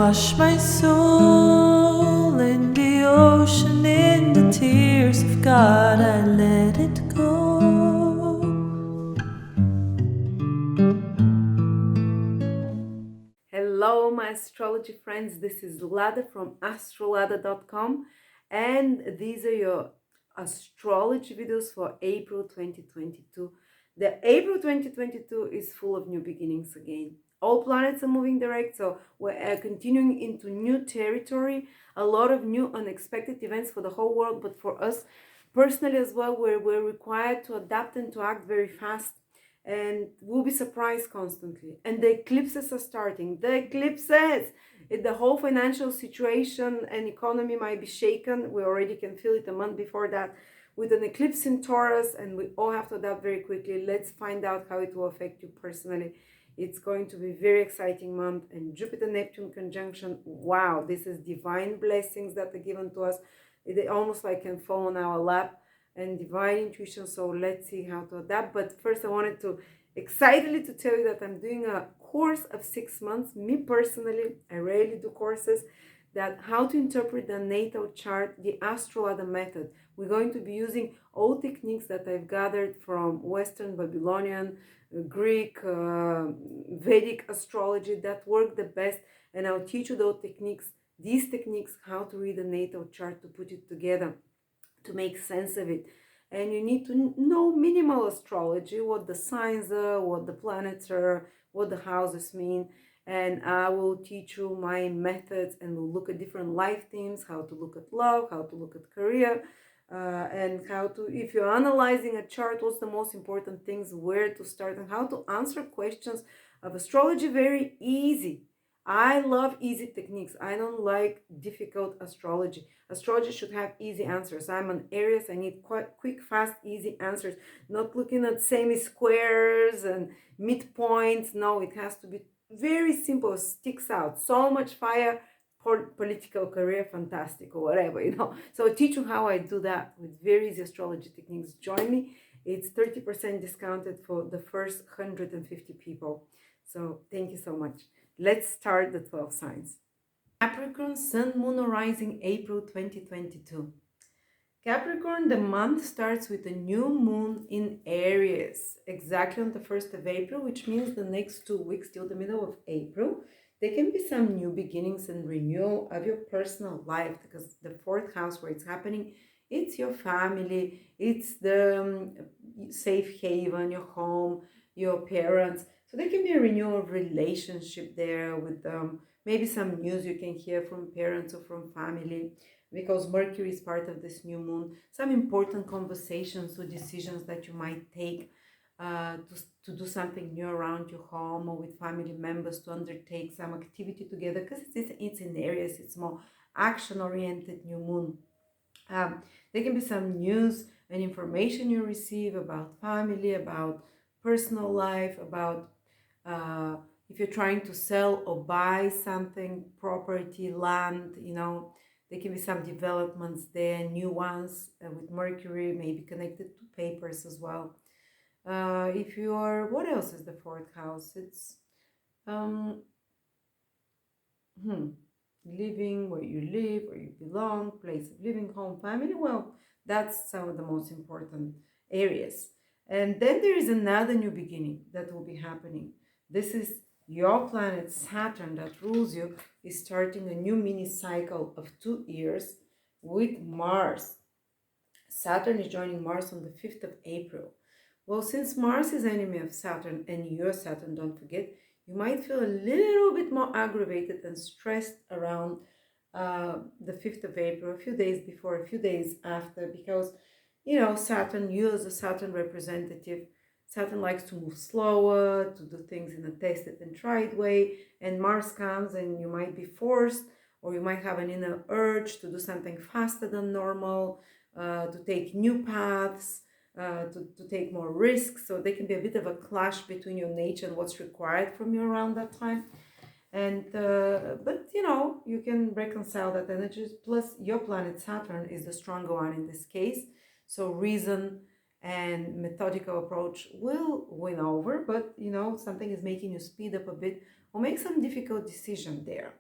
wash my soul in the ocean, in the tears of God, I let it go. Hello, my astrology friends. This is Lada from AstroLada.com, and these are your astrology videos for April 2022. The April 2022 is full of new beginnings again. All planets are moving direct, so we're continuing into new territory. A lot of new unexpected events for the whole world, but for us personally as well, where we're required to adapt and to act very fast, and we'll be surprised constantly. And the eclipses are starting. The eclipses! The whole financial situation and economy might be shaken. We already can feel it a month before that with an eclipse in Taurus, and we all have to adapt very quickly. Let's find out how it will affect you personally. It's going to be a very exciting month. And Jupiter Neptune conjunction, wow, this is divine blessings that are given to us. They almost like can fall on our lap, and divine intuition. So let's see how to adapt. But first I wanted to excitedly to tell you that I'm doing a course of 6 months. Me personally, I rarely do courses, that how to interpret the natal chart, the AstroLada method. We're going to be using all techniques that I've gathered from Western Babylonian, Greek, Vedic astrology that work the best, and I'll teach you these techniques, how to read a natal chart, to put it together, to make sense of it. And you need to know minimal astrology, what the signs are, what the planets are, what the houses mean. And I will teach you my methods, and we'll look at different life themes, how to look at love, how to look at career, and how to, if you're analyzing a chart, what's the most important things, where to start, and how to answer questions of astrology very easy. I love easy techniques. I don't like difficult astrology. Astrology should have easy answers. I'm an Aries. I need quite quick, fast, easy answers. Not looking at semi-squares and midpoints. No, it has to be very simple, sticks out. So much fire, political career, fantastic, or whatever. So I teach you how I do that with very easy astrology techniques. Join me. It's 30% discounted for the first 150 people. So thank you so much. Let's start the 12 signs. Capricorn, Sun, Moon, or Rising, April 2022. Capricorn, the month starts with a new moon in Aries, exactly on the 1st of April, which means the next 2 weeks till the middle of April. There can be some new beginnings and renewal of your personal life, because the 4th house where it's happening, it's your family, it's the safe haven, your home, your parents. So there can be a renewal of relationship there with maybe some news you can hear from parents or from family, because Mercury is part of this new moon. Some important conversations or decisions that you might take to do something new around your home or with family members, to undertake some activity together, because it's in Aries, it's more action-oriented new moon. There can be some news and information you receive about family, about personal life, about if you're trying to sell or buy something, property, land, there can be some developments there, new ones with Mercury, maybe connected to papers as well. If you are, what else is the 4th house? It's living, where you live, where you belong, place of living, home, family. Well, that's some of the most important areas. And then there is another new beginning that will be happening. This is your planet Saturn that rules you, is starting a new mini cycle of 2 years with Mars. Saturn is joining Mars on the 5th of April. Well, since Mars is enemy of Saturn, and your Saturn, don't forget, you might feel a little bit more aggravated and stressed around the 5th of April, a few days before, a few days after, because, Saturn, you as a Saturn representative, Saturn likes to move slower, to do things in a tested and tried way, and Mars comes and you might be forced, or you might have an inner urge to do something faster than normal, to take new paths, to take more risks. So there can be a bit of a clash between your nature and what's required from you around that time. And but you can reconcile that energy. Plus your planet Saturn is the stronger one in this case, so reason and methodical approach will win over. But something is making you speed up a bit or make some difficult decision there.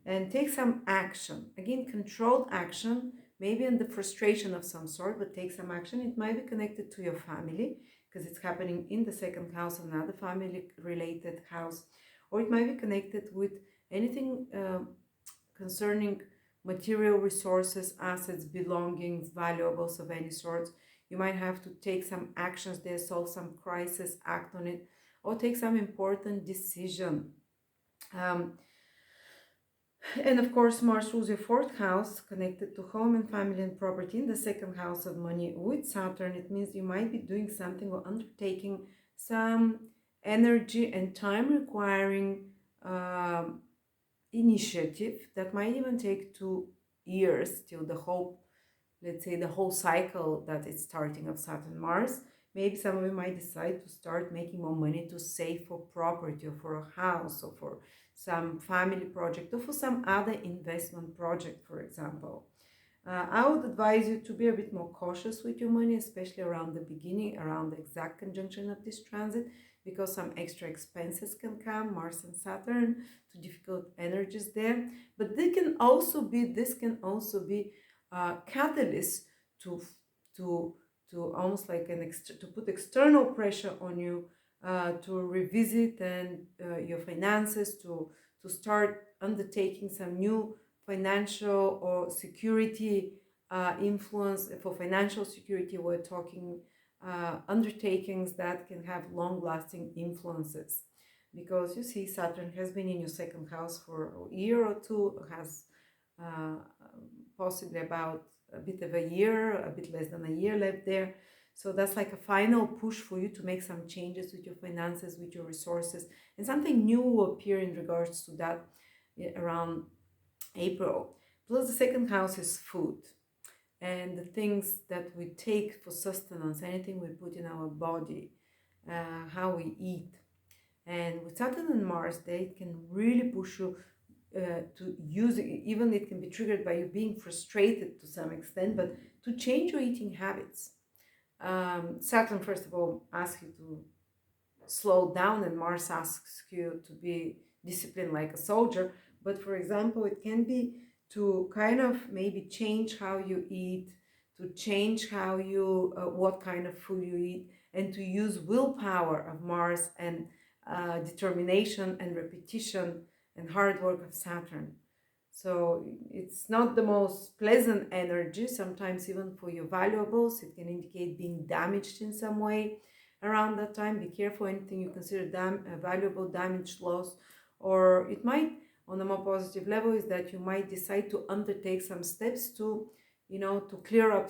and take some action. Again, controlled action, maybe in the frustration of some sort, but take some action. It might be connected to your family because it's happening in the second house, another family related house, or it might be connected with anything concerning material resources, assets, belongings, valuables of any sort. You might have to take some actions there, solve some crisis, act on it, or take some important decision. Um, and of course, Mars rules your fourth house, connected to home and family and property. In the second house of money with Saturn, it means you might be doing something or undertaking some energy and time requiring initiative that might even take 2 years till the whole, let's say, the whole cycle that it's starting of Saturn Mars. Maybe some of you might decide to start making more money to save for property or for a house or for some family project or for some other investment project, for example. I would advise you to be a bit more cautious with your money, especially around the beginning, around the exact conjunction of this transit, because some extra expenses can come, Mars and Saturn, to difficult energies there. But this can also be a catalyst to to almost like to put external pressure on you, to revisit and your finances, to start undertaking some new financial or security influence. For financial security, we're talking undertakings that can have long-lasting influences, because you see Saturn has been in your second house for a year or two, has uh, possibly about a bit of a year, a bit less than a year left there. So that's like a final push for you to make some changes with your finances, with your resources, and something new will appear in regards to that around April. Plus, the second house is food and the things that we take for sustenance, anything we put in our body, how we eat. And with Saturn and Mars, they can really push you to use it. Even it can be triggered by you being frustrated to some extent, but to change your eating habits. Saturn, first of all, asks you to slow down, and Mars asks you to be disciplined like a soldier. But for example, it can be to kind of maybe change how you eat, to change how you what kind of food you eat, and to use willpower of Mars and determination and repetition and hard work of Saturn. So it's not the most pleasant energy. Sometimes even for your valuables, it can indicate being damaged in some way around that time. Be careful anything you consider valuable, damage, loss, or it might, on a more positive level, is that you might decide to undertake some steps to, to clear up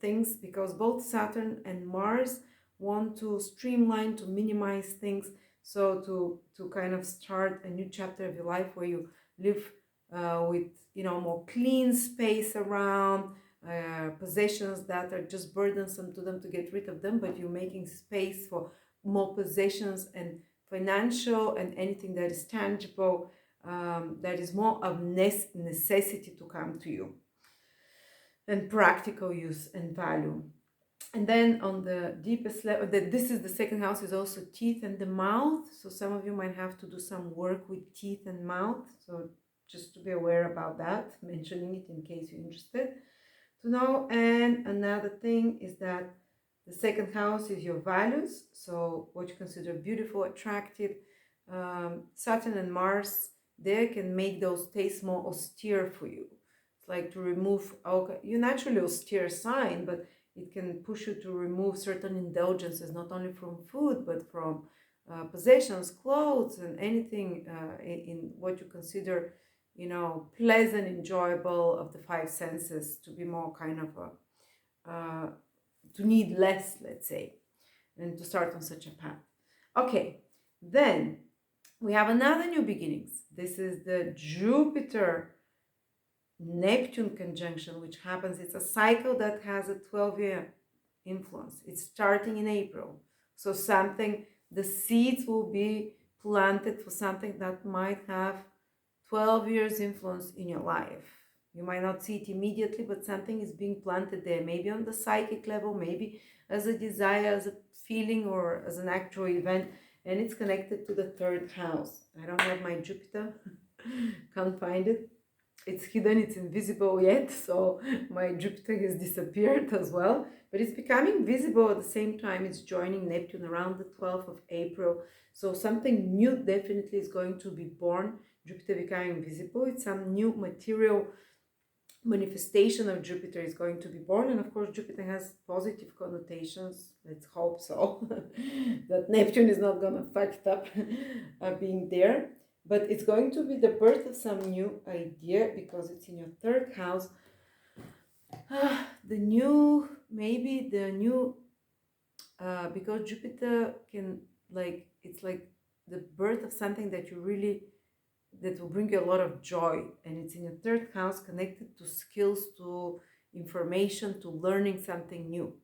things, because both Saturn and Mars want to streamline, to minimize things, so to kind of start a new chapter of your life where you live with more clean space around, possessions that are just burdensome to them, to get rid of them, but you're making space for more possessions and financial and anything that is tangible, that is more of necessity to come to you, and practical use and value. And then on the deepest level, this is the second house, is also teeth and the mouth. So some of you might have to do some work with teeth and mouth. So just to be aware about that, mentioning it in case you're interested to know. And another thing is that the second house is your values. So what you consider beautiful, attractive. Saturn and Mars, they can make those tastes more austere for you. It's like to remove, okay, you're naturally austere sign, but it can push you to remove certain indulgences, not only from food, but from possessions, clothes, and anything in what you consider, pleasant, enjoyable of the five senses, to be more kind of to need less, let's say, and to start on such a path. Okay, then we have another new beginnings. This is the Jupiter Neptune conjunction, which happens. It's a cycle that has a 12-year influence. It's starting in April. So the seeds will be planted for something that might have 12 years influence in your life. You might not see it immediately, but something is being planted there, maybe on the psychic level, maybe as a desire, as a feeling, or as an actual event, and it's connected to the third house. I don't have my Jupiter Can't find it. It's hidden, it's invisible yet, so my Jupiter has disappeared as well. But it's becoming visible at the same time. It's joining Neptune around the 12th of April. So something new definitely is going to be born. Jupiter becoming visible. It's some new material manifestation of Jupiter is going to be born. And of course, Jupiter has positive connotations. Let's hope so. That Neptune is not going to fuck up being there. But it's going to be the birth of some new idea because it's in your third house. The new, maybe the new, because Jupiter can, like, it's like the birth of something that you really, that will bring you a lot of joy, and it's in your third house, connected to skills, to information, to learning something new.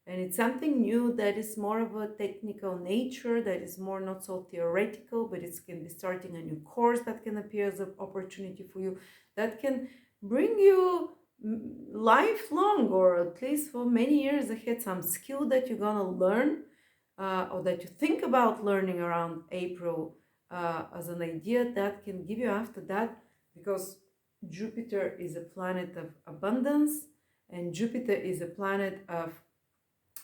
And it's something new that is more of a technical nature, that is more not so theoretical, but it can be starting a new course that can appear as an opportunity for you, that can bring you lifelong, or at least for many years ahead, some skill that you're gonna learn, or that you think about learning around April, as an idea that can give you after that, because Jupiter is a planet of abundance, and Jupiter is a planet of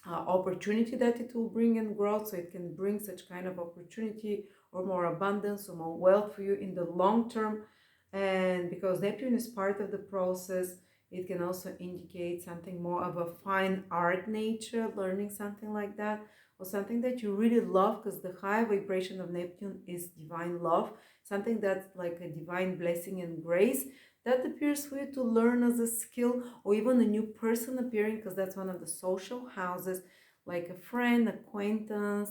opportunity that it will bring and growth. So it can bring such kind of opportunity or more abundance or more wealth for you in the long term. And because Neptune is part of the process, it can also indicate something more of a fine art nature, learning something like that, or something that you really love, because the high vibration of Neptune is divine love, something that's like a divine blessing and grace that appears for you to learn as a skill, or even a new person appearing, because that's one of the social houses, like a friend, acquaintance,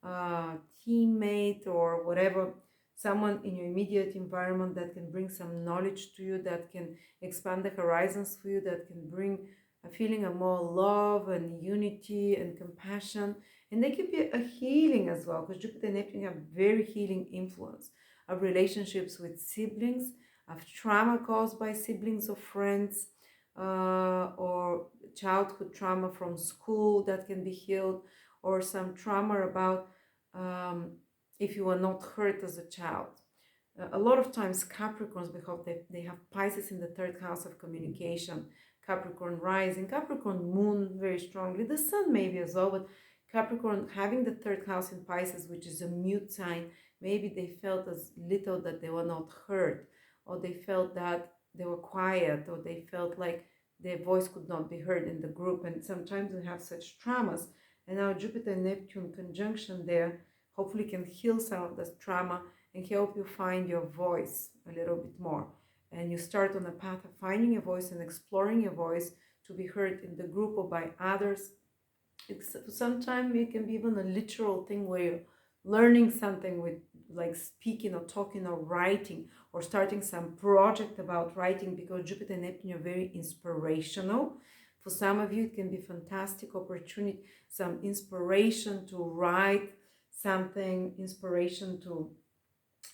teammate, or whatever, someone in your immediate environment that can bring some knowledge to you, that can expand the horizons for you, that can bring a feeling of more love and unity and compassion. And they can be a healing as well, because Jupiter and Neptune have very healing influence of relationships with siblings, of trauma caused by siblings or friends, or childhood trauma from school that can be healed, or some trauma about if you were not hurt as a child. A lot of times Capricorns, because they have Pisces in the third house of communication, Capricorn rising, Capricorn moon very strongly, the sun maybe as well, but Capricorn having the third house in Pisces, which is a mute sign, maybe they felt as little that they were not heard, or they felt that they were quiet, or they felt like their voice could not be heard in the group. And sometimes we have such traumas, and now Jupiter and Neptune conjunction there hopefully can heal some of this trauma and help you find your voice a little bit more. And you start on a path of finding your voice and exploring your voice to be heard in the group or by others. Sometimes it can be even a literal thing where you're learning something with, like, speaking or talking or writing, or starting some project about writing, because Jupiter and Neptune are very inspirational. For some of you, it can be fantastic opportunity, some inspiration to write something, inspiration to,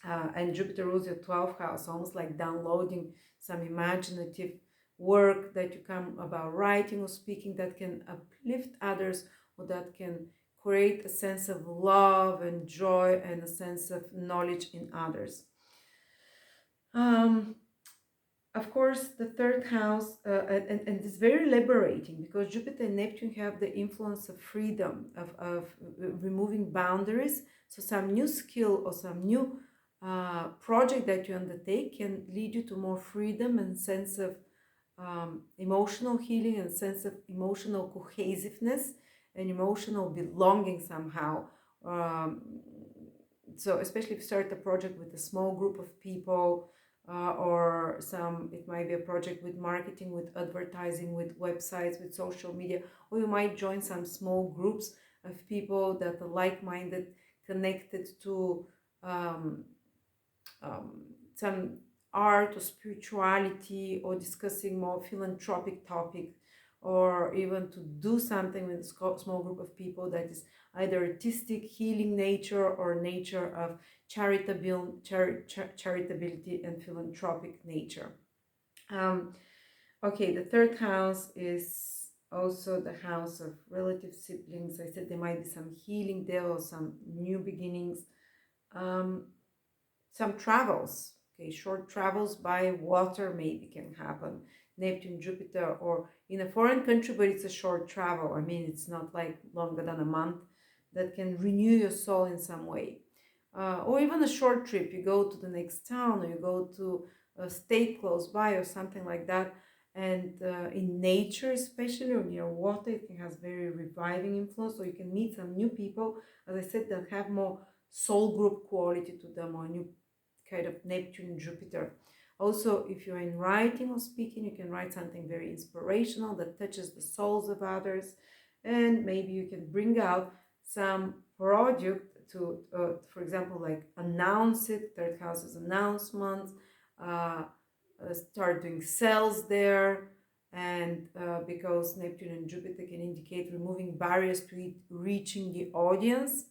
and Jupiter rules your 12th house, almost like downloading some imaginative work that you come about writing or speaking that can uplift others, or that can create a sense of love and joy and a sense of knowledge in others. Of course, the third house, and it's very liberating, because Jupiter and Neptune have the influence of freedom, of removing boundaries. So some new skill or some new project that you undertake can lead you to more freedom and sense of emotional healing, and sense of emotional cohesiveness and emotional belonging somehow. Um, so especially if you start a project with a small group of people, or it might be a project with marketing, with advertising, with websites, with social media, or you might join some small groups of people that are like-minded, connected to some art or spirituality, or discussing more philanthropic topic, or even to do something with a small group of people that is either artistic, healing nature, or nature of charitability and philanthropic nature. Okay, the third house is also the house of relative siblings. I said there might be some healing there, or some new beginnings, some travels Okay, short travels by water maybe can happen. Neptune, Jupiter, or in a foreign country, but it's a short travel. I mean, it's not like longer than a month, that can renew your soul in some way. Or even a short trip, you go to the next town, or you go to a state close by, or something like that. And in nature, especially, or near water, it has very reviving influence, or you can meet some new people, as I said, that have more soul group quality to them, or new kind of Neptune, Jupiter. Also, if you're in writing or speaking, you can write something very inspirational that touches the souls of others, and maybe you can bring out some project to, for example, like announce it. Third house is announcements. Uh, Start doing sales there, and because Neptune and Jupiter can indicate removing barriers to it reaching the audience,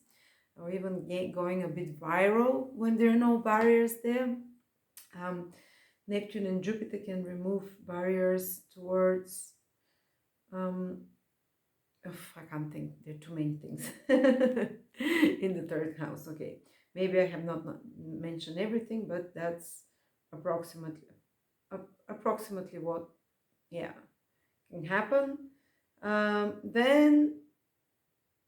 or even going a bit viral when there are no barriers there. Um, Neptune and Jupiter can remove barriers towards, um, I can't think, there are too many things in the third house. Okay, maybe I have not mentioned everything, but that's approximately approximately what, yeah, can happen. Then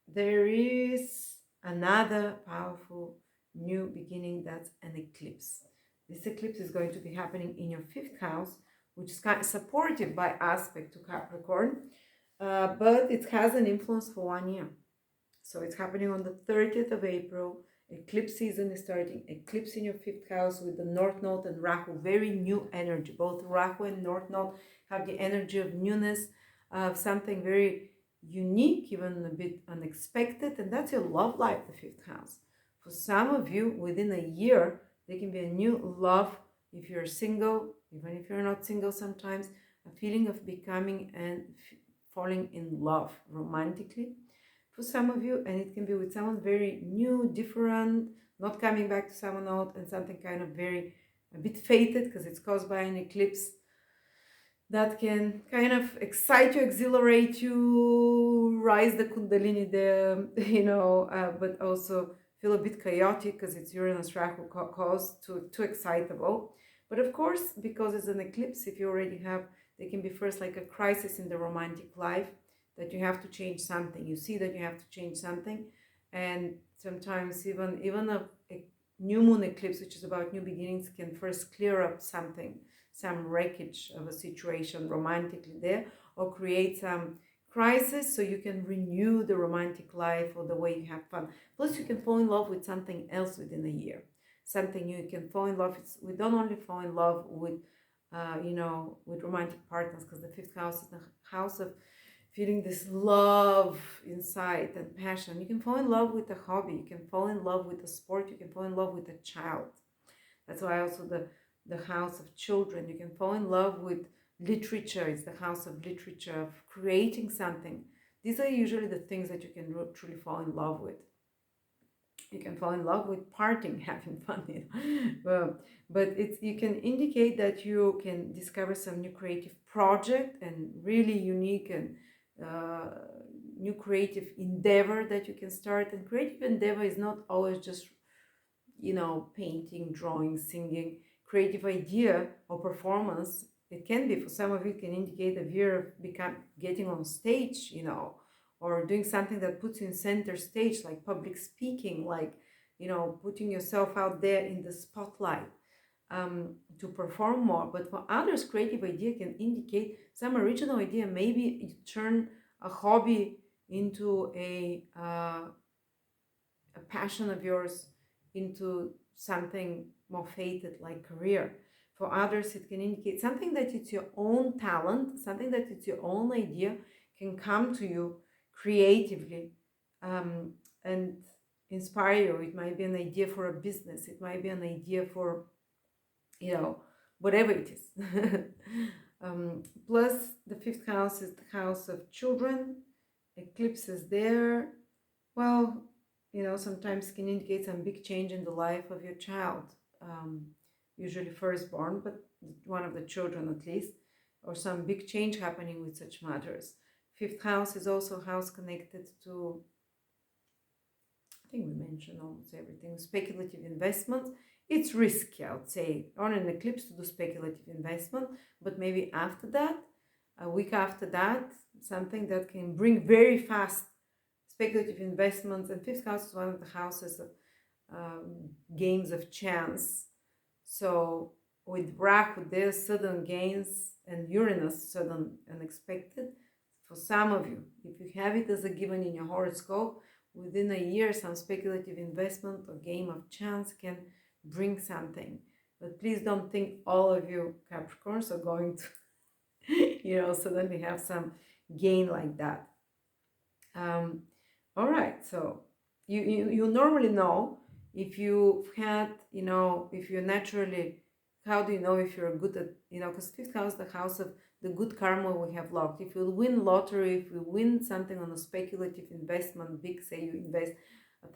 there is another powerful new beginning, that's an eclipse. This eclipse is going to be happening in your fifth house, which is kind of supported by aspect to Capricorn, but it has an influence for 1 year. So it's happening on the 30th of April. Eclipse season is starting. Eclipse in your fifth house with the North Node and Rahu. Very new energy. Both Rahu and North Node have the energy of newness, of something very unique, even a bit unexpected. And that's your love life, the fifth house. For some of you, within a year, there can be a new love. If you're single, even if you're not single sometimes, a feeling of becoming and falling in love romantically for some of you, and it can be with someone very new, different, not coming back to someone old, and something kind of very a bit fated because it's caused by an eclipse that can kind of excite you, exhilarate you, rise the kundalini there, but also feel a bit chaotic because it's Uranus Rahu caused too excitable. But of course, because it's an eclipse, if you already have, there can be first like a crisis in the romantic life, that you have to change something. You see that you have to change something, and sometimes even a new moon eclipse, which is about new beginnings, can first clear up something, some wreckage of a situation romantically there, or create some crisis so you can renew the romantic life or the way you have fun. Plus, you can fall in love with something else within a year, something new. You can fall in love. We don't only fall in love with with romantic partners, because the fifth house is the house of feeling this love inside and passion. You can fall in love with a hobby, you can fall in love with a sport, you can fall in love with a child. That's why also the house of children. You can fall in love with literature. It's the house of literature, of creating something. These are usually the things that you can truly fall in love with. You can fall in love with partying, having fun, but it's, you can indicate that you can discover some new creative project and really unique and uh, new creative endeavor that you can start. And creative endeavor is not always just painting, drawing, singing. Creative idea or performance, it can be, for some of you, can indicate a year of getting on stage, or doing something that puts you in center stage, like public speaking, like putting yourself out there in the spotlight, to perform more. But for others, creative idea can indicate some original idea. Maybe you turn a hobby into a passion of yours, into something more fated like career. For others, it can indicate something that it's your own talent, something that it's your own idea, can come to you creatively, and inspire you. It might be an idea for a business, it might be an idea for whatever it is. Plus, the fifth house is the house of children. Eclipse is there. Well, sometimes can indicate some big change in the life of your child, usually firstborn, but one of the children at least, or some big change happening with such matters. Fifth house is also a house connected to think we mentioned almost everything. Speculative investment, it's risky, I would say, on an eclipse to do speculative investment, but maybe after that, a week after that, something that can bring very fast speculative investments. And fifth house is one of the houses of games of chance. So with Rahu, there's sudden gains, and Uranus, sudden unexpected. For some of you, if you have it as a given in your horoscope, within a year, some speculative investment or game of chance can bring something. But please don't think all of you Capricorns are going to, suddenly have some gain like that. All right, so you normally know if you've had, if you're naturally, how do you know if you're good at, because fifth house, the house of the good karma we have locked. If you win lottery, if you win something on a speculative investment, big, say you invest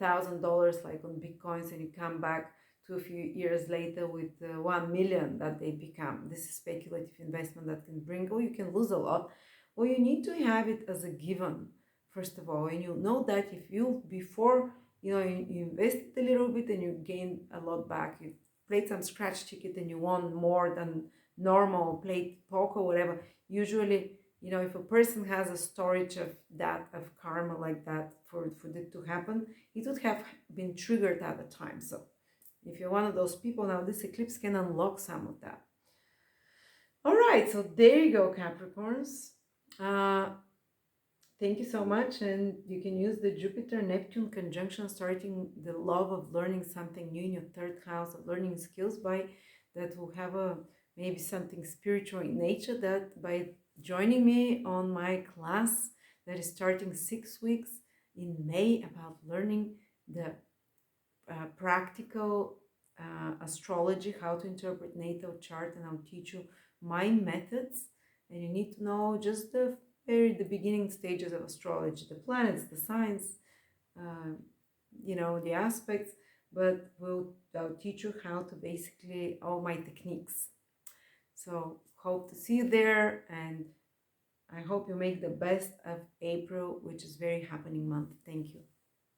$1,000 like on bitcoins, and you come back to a few years later with 1 million that they become. This is speculative investment that can bring, or you can lose a lot. Well, you need to have it as a given, first of all, and you know that if you before you invested a little bit and you gained a lot back, you played some scratch ticket and you won more than normal, played poker, whatever. Usually, if a person has a storage of that, of karma like that, for it to happen, it would have been triggered at the time. So if you're one of those people, now this eclipse can unlock some of that. All right, so there you go, Capricorns. Thank you so much, and you can use the Jupiter Neptune conjunction, starting the love of learning something new in your third house of learning skills, by that will have maybe something spiritual in nature, that by joining me on my class that is starting 6 weeks in May about learning the practical astrology, how to interpret natal chart, and I'll teach you my methods. And you need to know just the beginning stages of astrology, the planets, the signs, the aspects, but I'll teach you how to basically all my techniques. So hope to see you there, and I hope you make the best of April, which is very happening month. Thank you.